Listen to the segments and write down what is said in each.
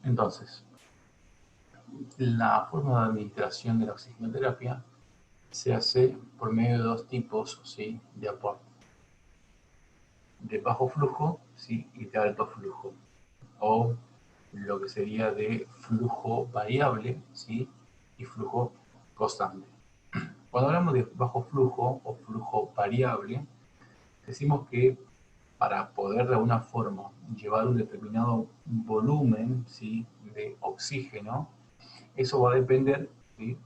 Entonces, la forma de administración de la oxigenoterapia se hace por medio de dos tipos, ¿sí?, de aporte: de bajo flujo, ¿sí?, y de alto flujo, o lo que sería de flujo variable, ¿sí?, y flujo constante. Cuando hablamos de bajo flujo o flujo variable, decimos que para poder de alguna forma llevar un determinado volumen, ¿sí?, de oxígeno, eso va a depender, ¿sí?,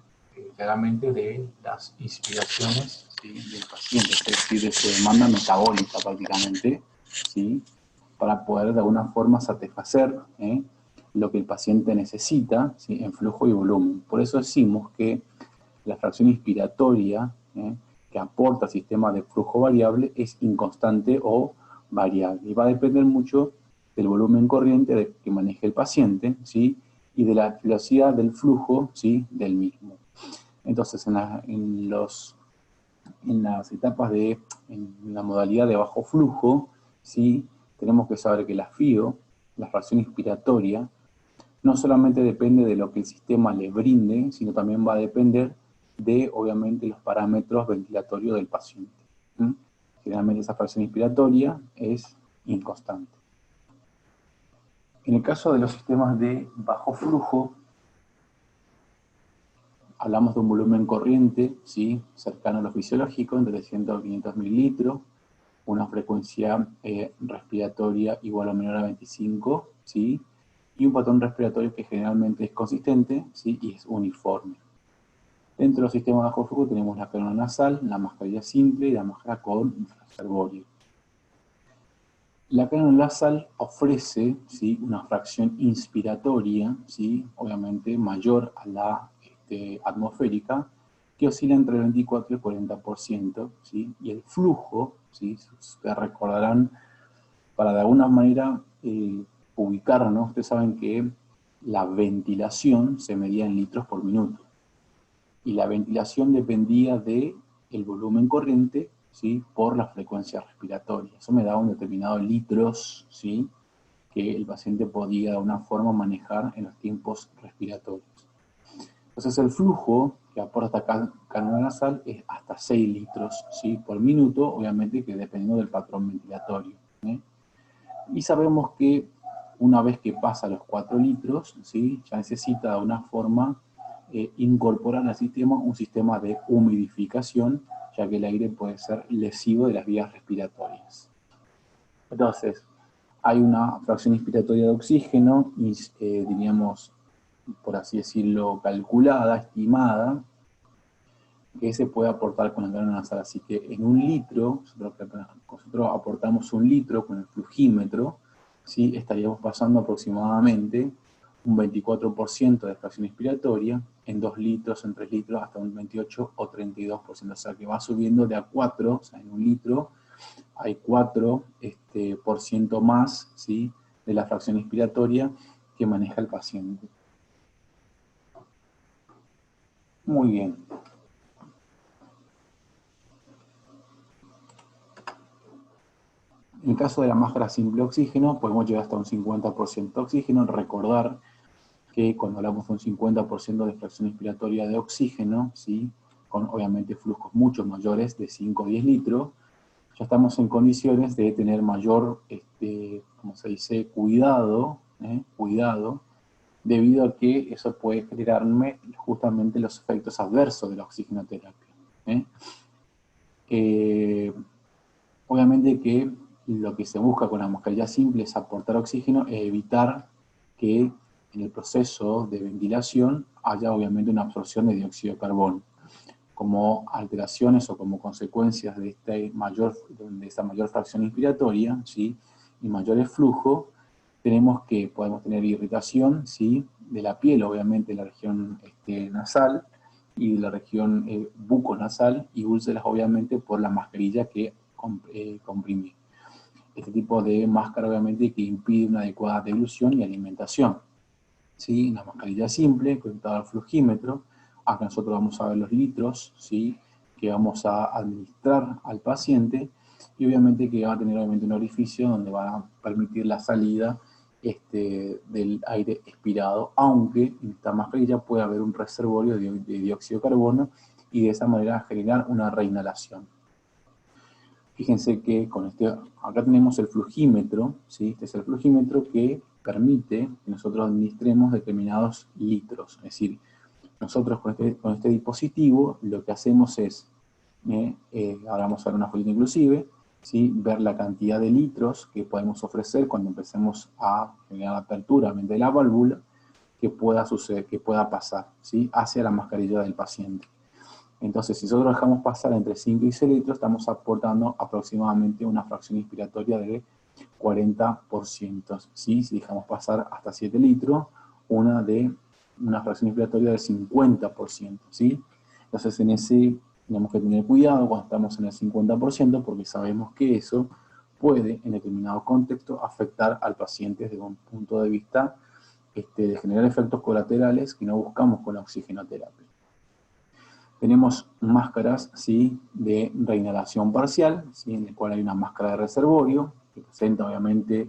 claramente de las inspiraciones, ¿sí?, del paciente, es decir, de su demanda metabólica prácticamente, ¿sí?, para poder de alguna forma satisfacer lo que el paciente necesita, ¿sí?, en flujo y volumen. Por eso decimos que la fracción inspiratoria que aporta al sistema de flujo variable es inconstante o variable. Y va a depender mucho del volumen corriente que maneje el paciente, ¿sí?, y de la velocidad del flujo, ¿sí?, del mismo. Entonces, en las etapas en la modalidad de bajo flujo, ¿sí?, tenemos que saber que la FIO, la fracción inspiratoria, no solamente depende de lo que el sistema le brinde, sino también va a depender de, obviamente, los parámetros ventilatorios del paciente. Generalmente esa fracción inspiratoria es inconstante. En el caso de los sistemas de bajo flujo, hablamos de un volumen corriente, ¿sí?, cercano a lo fisiológico, entre 300 a 500 mililitros, una frecuencia respiratoria igual o menor a 25, ¿sí?, y un patrón respiratorio que generalmente es consistente, ¿sí?, y es uniforme. Dentro del sistema de bajo flujo tenemos la canula nasal, la mascarilla simple y la máscara con reservorio. La canula nasal ofrece, ¿sí?, una fracción inspiratoria, ¿sí?, obviamente mayor a la atmosférica, que oscila entre el 24 y el 40%, ¿sí?, y el flujo, ¿sí?, ustedes recordarán, para de alguna manera ubicarnos, ustedes saben que la ventilación se medía en litros por minuto, y la ventilación dependía del volumen corriente, ¿sí?, por la frecuencia respiratoria. Eso me daba un determinado litros, ¿sí?, que el paciente podía de alguna forma manejar en los tiempos respiratorios. Entonces el flujo que aporta esta canula nasal es hasta 6 litros, ¿sí?, por minuto, obviamente que dependiendo del patrón ventilatorio. Y sabemos que una vez que pasa los 4 litros, ¿sí?, ya necesita de una forma incorporar al sistema un sistema de humidificación, ya que el aire puede ser lesivo de las vías respiratorias. Entonces, hay una fracción inspiratoria de oxígeno, diríamos, por así decirlo, calculada, estimada, que se puede aportar con la canula nasal. Así que en un litro, nosotros aportamos un litro con el flugímetro, ¿sí?, estaríamos pasando aproximadamente un 24% de fracción inspiratoria, en 2 litros, en 3 litros, hasta un 28 o 32%. O sea que va subiendo de a 4, o sea, en un litro hay 4% más, ¿sí?, de la fracción inspiratoria que maneja el paciente. Muy bien. En el caso de la máscara simple oxígeno, podemos llegar hasta un 50% de oxígeno. Recordar que cuando hablamos de un 50% de fracción inspiratoria de oxígeno, ¿sí?, con obviamente flujos mucho mayores de 5 o 10 litros, ya estamos en condiciones de tener mayor, como se dice, cuidado, debido a que eso puede generarme justamente los efectos adversos de la oxigenoterapia. Obviamente que lo que se busca con la mascarilla simple es aportar oxígeno e evitar que en el proceso de ventilación haya obviamente una absorción de dióxido de carbono. Como alteraciones o como consecuencias de esta mayor fracción inspiratoria, ¿sí?, y mayores flujos, podemos tener irritación, ¿sí?, de la piel, obviamente de la región nasal y de la región buconasal, y úlceras obviamente por la mascarilla que comprimí. Este tipo de máscara obviamente que impide una adecuada deglución y alimentación. ¿Sí? Una mascarilla simple conectada al flugímetro. Acá nosotros vamos a ver los litros, ¿sí?, que vamos a administrar al paciente, y obviamente que va a tener obviamente un orificio donde va a permitir la salida del aire expirado, aunque en esta mascarilla puede haber un reservorio de dióxido de carbono y de esa manera generar una reinhalación. Fíjense que con acá tenemos el flujímetro, ¿sí? Este es el flujímetro que permite que nosotros administremos determinados litros. Es decir, nosotros con este dispositivo lo que hacemos es, ahora vamos a ver una fotito inclusive, ¿sí? Ver la cantidad de litros que podemos ofrecer cuando empecemos a generar la apertura de la válvula que pueda suceder, que pueda pasar, ¿sí? Hacia la mascarilla del paciente. Entonces, si nosotros dejamos pasar entre 5 y 6 litros, estamos aportando aproximadamente una fracción inspiratoria de 40%, ¿sí? Si dejamos pasar hasta 7 litros, una fracción inspiratoria del 50%, ¿sí? Entonces, en ese tenemos que tener cuidado cuando estamos en el 50%, porque sabemos que eso puede, en determinado contexto, afectar al paciente desde un punto de vista de generar efectos colaterales que no buscamos con la oxigenoterapia. Tenemos máscaras, ¿sí? De reinhalación parcial, ¿sí? En el cual hay una máscara de reservorio, que presenta obviamente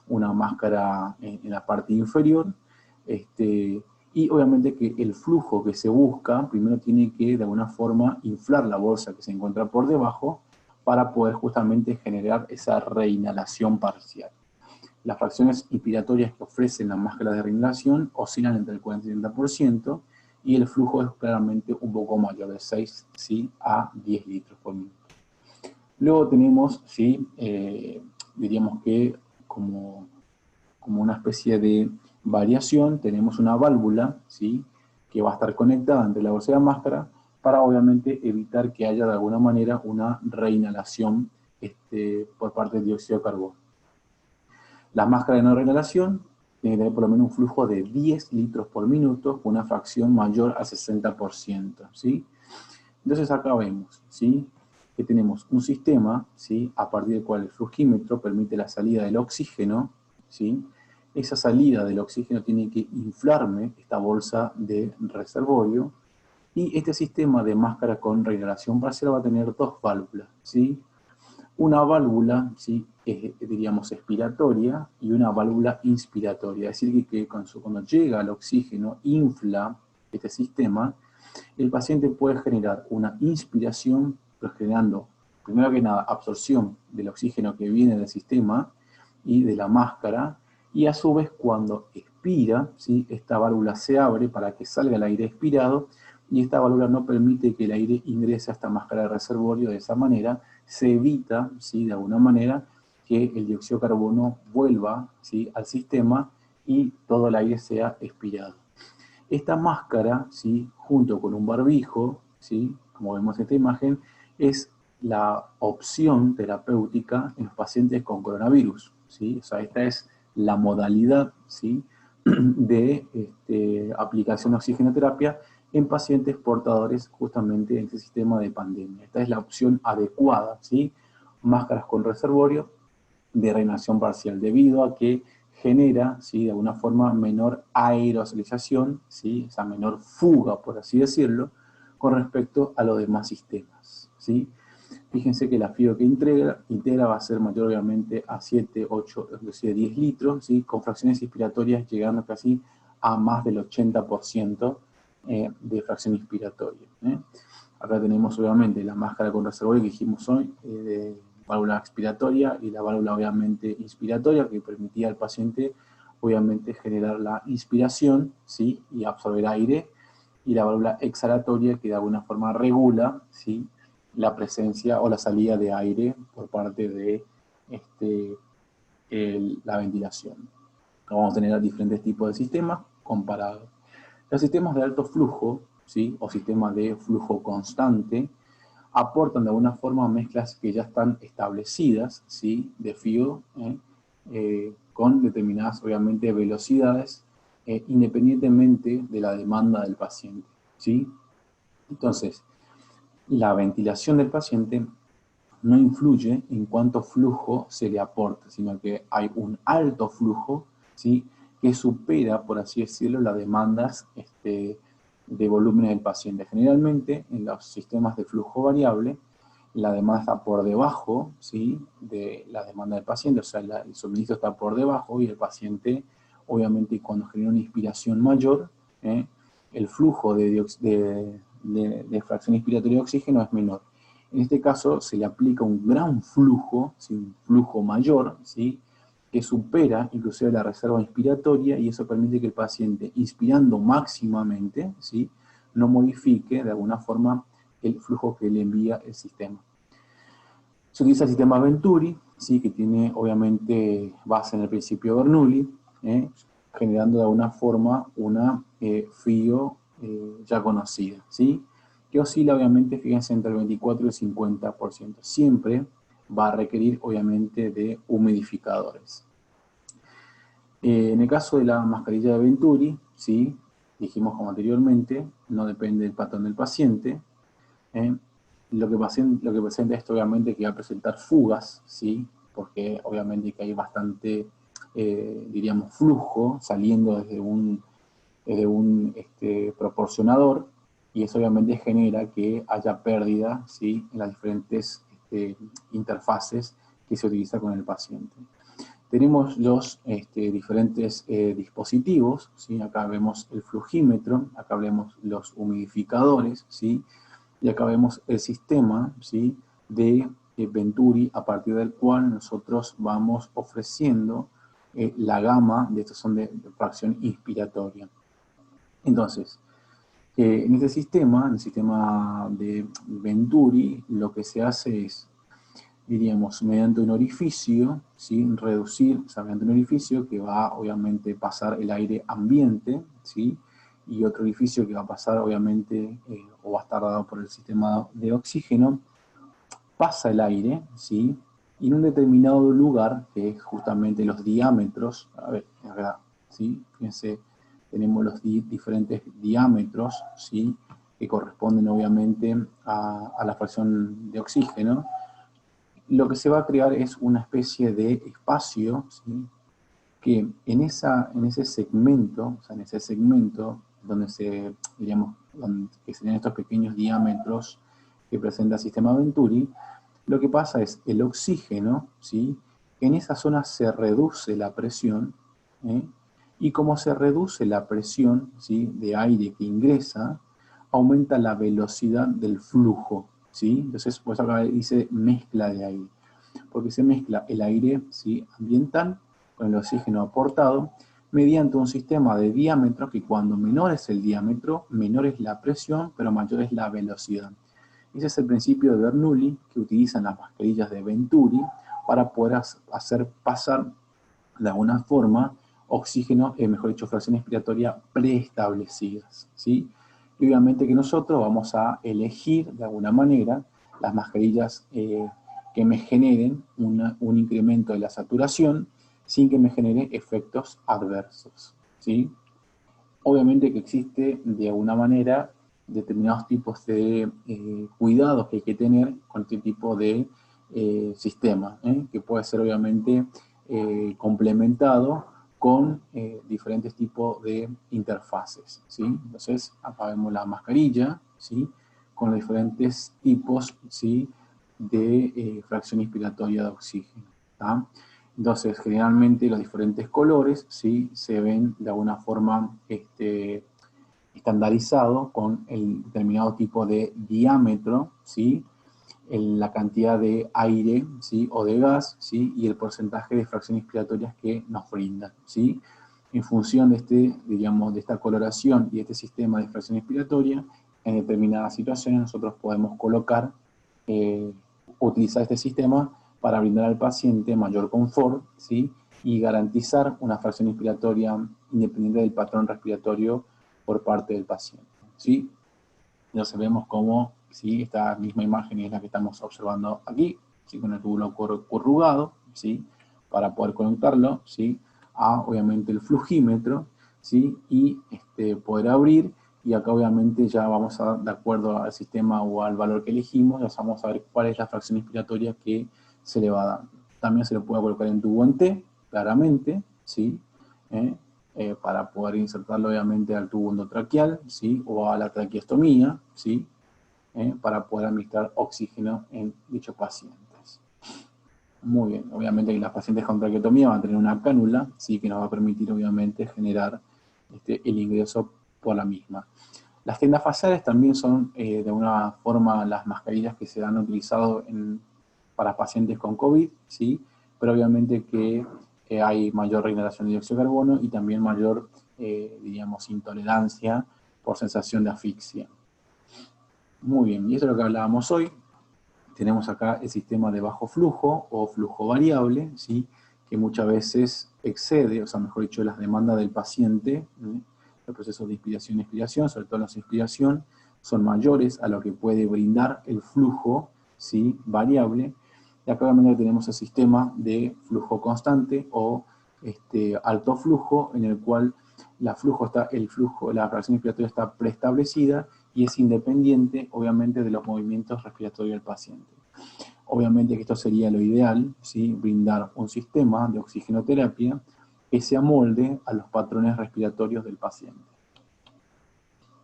una máscara en la parte inferior, y obviamente que el flujo que se busca, primero tiene que de alguna forma inflar la bolsa que se encuentra por debajo, para poder justamente generar esa reinhalación parcial. Las fracciones inspiratorias que ofrecen las máscaras de reinhalación oscilan entre el 40 y el 70%, y el flujo es claramente un poco mayor, de 6, ¿sí? A 10 litros por minuto. Luego tenemos, ¿sí? Diríamos que como una especie de variación, tenemos una válvula, ¿sí? Que va a estar conectada entre la bolsa y la máscara, para obviamente evitar que haya de alguna manera una reinhalación por parte del dióxido de carbono. La máscara de no reinhalación tiene que tener por lo menos un flujo de 10 litros por minuto, con una fracción mayor al 60%, ¿sí? Entonces acá vemos, ¿sí? Que tenemos un sistema, ¿sí? A partir del cual el flujímetro permite la salida del oxígeno, ¿sí? Esa salida del oxígeno tiene que inflarme esta bolsa de reservorio, y este sistema de máscara con reinhalación parcial va a tener dos válvulas, ¿sí? Una válvula, ¿sí? Diríamos expiratoria, y una válvula inspiratoria. Es decir, que cuando llega el oxígeno, infla este sistema, el paciente puede generar una inspiración, pero generando, primero que nada, absorción del oxígeno que viene del sistema y de la máscara, y a su vez cuando expira, ¿sí? Esta válvula se abre para que salga el aire expirado, y esta válvula no permite que el aire ingrese a esta máscara de reservorio. De esa manera se evita, ¿sí? De alguna manera, que el dióxido de carbono vuelva, ¿sí? Al sistema y todo el aire sea expirado. Esta máscara, ¿sí? Junto con un barbijo, ¿sí? Como vemos en esta imagen, es la opción terapéutica en los pacientes con coronavirus, ¿sí? O sea, esta es la modalidad, ¿sí? de aplicación de oxigenoterapia en pacientes portadores justamente en este sistema de pandemia. Esta es la opción adecuada, ¿sí? Máscaras con reservorio de reinhalación parcial, debido a que genera, ¿sí? De alguna forma menor aerosolización, ¿sí? Esa menor fuga, por así decirlo, con respecto a los demás sistemas, ¿sí? Fíjense que la FIO que integra va a ser mayor obviamente a 7, 8, inclusive 10 litros, ¿sí? Con fracciones inspiratorias llegando casi a más del 80% de fracción inspiratoria. Acá tenemos obviamente la máscara con reservorio que dijimos hoy, de válvula expiratoria, y la válvula obviamente inspiratoria, que permitía al paciente obviamente generar la inspiración, ¿sí? Y absorber aire, y la válvula exhalatoria, que de alguna forma regula, ¿sí? La presencia o la salida de aire por parte de la ventilación. Vamos a tener diferentes tipos de sistemas comparados. Los sistemas de alto flujo, ¿sí? O sistemas de flujo constante, aportan de alguna forma mezclas que ya están establecidas, ¿sí? De FIO, con determinadas, obviamente, velocidades, independientemente de la demanda del paciente, ¿sí? Entonces, la ventilación del paciente no influye en cuánto flujo se le aporta, sino que hay un alto flujo, ¿sí? Que supera, por así decirlo, las demandas de volúmenes del paciente. Generalmente, en los sistemas de flujo variable, la demanda está por debajo, ¿sí?, de la demanda del paciente, o sea, el suministro está por debajo y el paciente, obviamente, cuando genera una inspiración mayor, el flujo de fracción inspiratoria de oxígeno es menor. En este caso se le aplica un gran flujo, ¿sí?, un flujo mayor, ¿sí?, que supera inclusive la reserva inspiratoria, y eso permite que el paciente, inspirando máximamente, ¿sí?, no modifique de alguna forma el flujo que le envía el sistema. Se utiliza el sistema Venturi, ¿sí?, que tiene obviamente base en el principio Bernoulli, generando de alguna forma una FIO ya conocida, ¿sí?, que oscila obviamente, fíjense, entre el 24 y el 50%. Siempre va a requerir obviamente de humidificadores. En el caso de la mascarilla de Venturi, ¿sí?, dijimos como anteriormente, no depende del patrón del paciente. Lo que presenta esto obviamente que va a presentar fugas, ¿sí?, porque obviamente que hay bastante, diríamos, flujo saliendo desde un proporcionador, y eso obviamente genera que haya pérdida, ¿sí?, en las diferentes interfaces que se utiliza con el paciente. Tenemos los diferentes dispositivos, ¿sí? Acá vemos el flujímetro, acá vemos los humidificadores, ¿sí?, y acá vemos el sistema, ¿sí?, de Venturi, a partir del cual nosotros vamos ofreciendo la gama de estos son de fracción inspiratoria. Entonces, en este sistema, en el sistema de Venturi, lo que se hace es, diríamos, mediante un orificio, ¿sí?, reducir, o sea, mediante un orificio que va obviamente a pasar el aire ambiente, ¿sí?, y otro orificio que va a pasar obviamente, o va a estar dado por el sistema de oxígeno, pasa el aire, ¿sí?, y en un determinado lugar, que es justamente los diámetros, a ver, acá, ¿sí?, fíjense, tenemos los diferentes diámetros, ¿sí?, que corresponden obviamente a la fracción de oxígeno. Lo que se va a crear es una especie de espacio, ¿sí?, que en ese segmento, o sea, en ese segmento donde que serían estos pequeños diámetros que presenta el sistema Venturi, lo que pasa es el oxígeno, ¿sí?, en esa zona se reduce la presión, y como se reduce la presión, ¿sí?, de aire que ingresa, aumenta la velocidad del flujo, ¿sí? Entonces, pues acá dice mezcla de aire, porque se mezcla el aire, ¿sí?, ambiental con el oxígeno aportado mediante un sistema de diámetro que, cuando menor es el diámetro, menor es la presión, pero mayor es la velocidad. Ese es el principio de Bernoulli que utilizan las mascarillas de Venturi para poder hacer pasar de alguna forma oxígeno, mejor dicho, fracción inspiratoria preestablecidas, ¿sí? Y obviamente que nosotros vamos a elegir de alguna manera las mascarillas que me generen un incremento de la saturación sin que me genere efectos adversos, ¿sí? Obviamente que existe de alguna manera determinados tipos de cuidados que hay que tener con este tipo de sistema, que puede ser obviamente complementado con diferentes tipos de interfaces, ¿sí? Entonces, acá vemos la mascarilla, ¿sí?, con los diferentes tipos, ¿sí?, de fracción inspiratoria de oxígeno, ¿tá? Entonces, generalmente los diferentes colores, ¿sí?, se ven de alguna forma estandarizado con el determinado tipo de diámetro, ¿sí?, la cantidad de aire, ¿sí?, o de gas, ¿sí?, y el porcentaje de fracciones inspiratorias que nos brindan, ¿sí? En función de digamos, de esta coloración y este sistema de fracción inspiratoria, en determinadas situaciones nosotros podemos colocar, utilizar este sistema para brindar al paciente mayor confort, ¿sí?, y garantizar una fracción inspiratoria independiente del patrón respiratorio por parte del paciente, ¿sí? Entonces vemos cómo, ¿sí?, esta misma imagen es la que estamos observando aquí, ¿sí?, con el túbulo corrugado, ¿sí?, para poder conectarlo, ¿sí?, a obviamente el flujímetro, ¿sí?, y poder abrir, y acá obviamente ya vamos a, de acuerdo al sistema o al valor que elegimos, ya vamos a ver cuál es la fracción inspiratoria que se le va dando. También se le puede colocar en tubo en T, claramente, ¿sí?, para poder insertarlo obviamente al tubo endotraqueal, ¿sí?, o a la traqueostomía, ¿sí? para poder administrar oxígeno en dichos pacientes. Muy bien, obviamente que las pacientes con traqueotomía van a tener una cánula, ¿sí? Que nos va a permitir obviamente generar el ingreso por la misma. Las tendas faciales también son de una forma las mascarillas que se han utilizado para pacientes con COVID, ¿sí? Pero obviamente que hay mayor regeneración de dióxido de carbono y también mayor, diríamos, intolerancia por sensación de asfixia. Muy bien, y esto es lo que hablábamos hoy. Tenemos acá el sistema de bajo flujo o flujo variable, ¿sí? Que muchas veces excede, o sea, mejor dicho, las demandas del paciente. Los procesos de inspiración y expiración, sobre todo las inspiración, son mayores a lo que puede brindar el flujo, ¿sí? Variable. Y acá obviamente tenemos el sistema de flujo constante o alto flujo, en el cual la fracción inspiratoria está preestablecida y es independiente, obviamente, de los movimientos respiratorios del paciente. Obviamente que esto sería lo ideal, ¿sí? Brindar un sistema de oxigenoterapia que se amolde a los patrones respiratorios del paciente.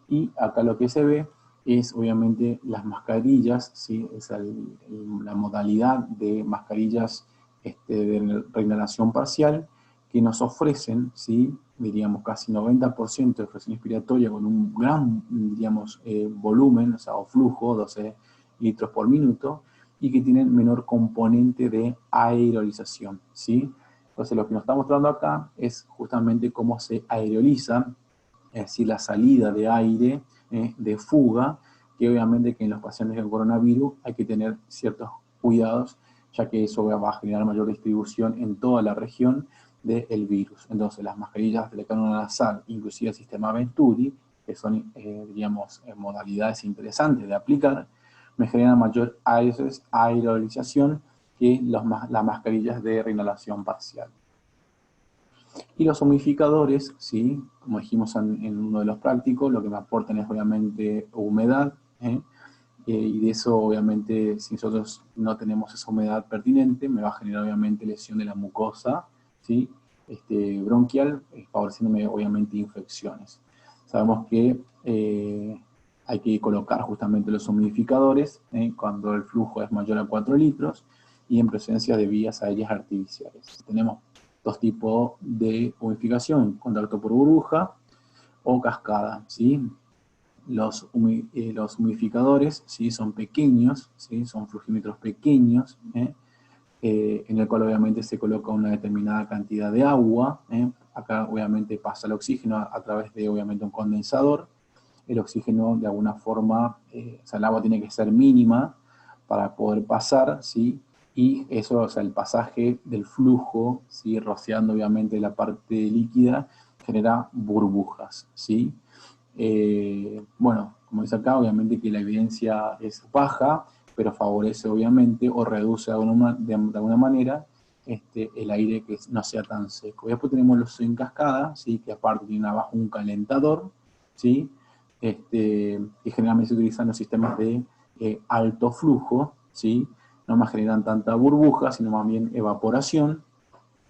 Y acá lo que se ve es, obviamente, las mascarillas, ¿sí? Es la modalidad de mascarillas de regeneración parcial que nos ofrecen, ¿sí? Diríamos casi 90% de fracción inspiratoria con un gran, diríamos, volumen, o sea, o flujo, 12 litros por minuto, y que tienen menor componente de aerolización, ¿sí? Entonces lo que nos está mostrando acá es justamente cómo se aeroliza, es decir, la salida de aire de fuga, que obviamente que en los pacientes con coronavirus hay que tener ciertos cuidados, ya que eso va a generar mayor distribución en toda la región del virus. Entonces las mascarillas de la cánula nasal, inclusive el sistema Venturi, que son, diríamos, modalidades interesantes de aplicar, me generan mayor aerolización que las mascarillas de reinhalación parcial. Y los humidificadores, ¿sí? Como dijimos en uno de los prácticos, lo que me aportan es obviamente humedad, y de eso obviamente si nosotros no tenemos esa humedad pertinente, me va a generar obviamente lesión de la mucosa, ¿sí? Bronquial, favoreciéndome obviamente infecciones. Sabemos que hay que colocar justamente los humidificadores cuando el flujo es mayor a 4 litros y en presencia de vías aéreas artificiales. Tenemos dos tipos de humidificación, contacto por burbuja o cascada, ¿sí? Los humidificadores, ¿sí? Son pequeños, ¿sí? Son flujímetros pequeños, en el cual obviamente se coloca una determinada cantidad de agua, acá obviamente pasa el oxígeno a través de obviamente un condensador. El oxígeno de alguna forma, o sea, el agua tiene que ser mínima para poder pasar, ¿sí? Y eso, o sea, el pasaje del flujo, ¿sí? Rociando obviamente la parte líquida, genera burbujas, ¿sí? Bueno, como dice acá, obviamente que la evidencia es baja, pero favorece obviamente o reduce de alguna manera el aire que no sea tan seco. Y después tenemos los en cascada, ¿sí? Que aparte tienen abajo un calentador, ¿sí? Que generalmente se utilizan los sistemas de alto flujo, ¿sí? No más generan tanta burbuja, sino más bien evaporación,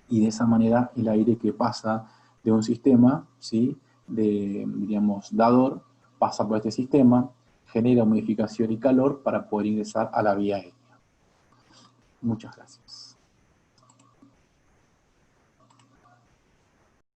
y de esa manera el aire que pasa de un sistema, ¿sí? Digamos, dador, pasa por este sistema, genera humidificación y calor para poder ingresar a la vía aérea. Muchas gracias.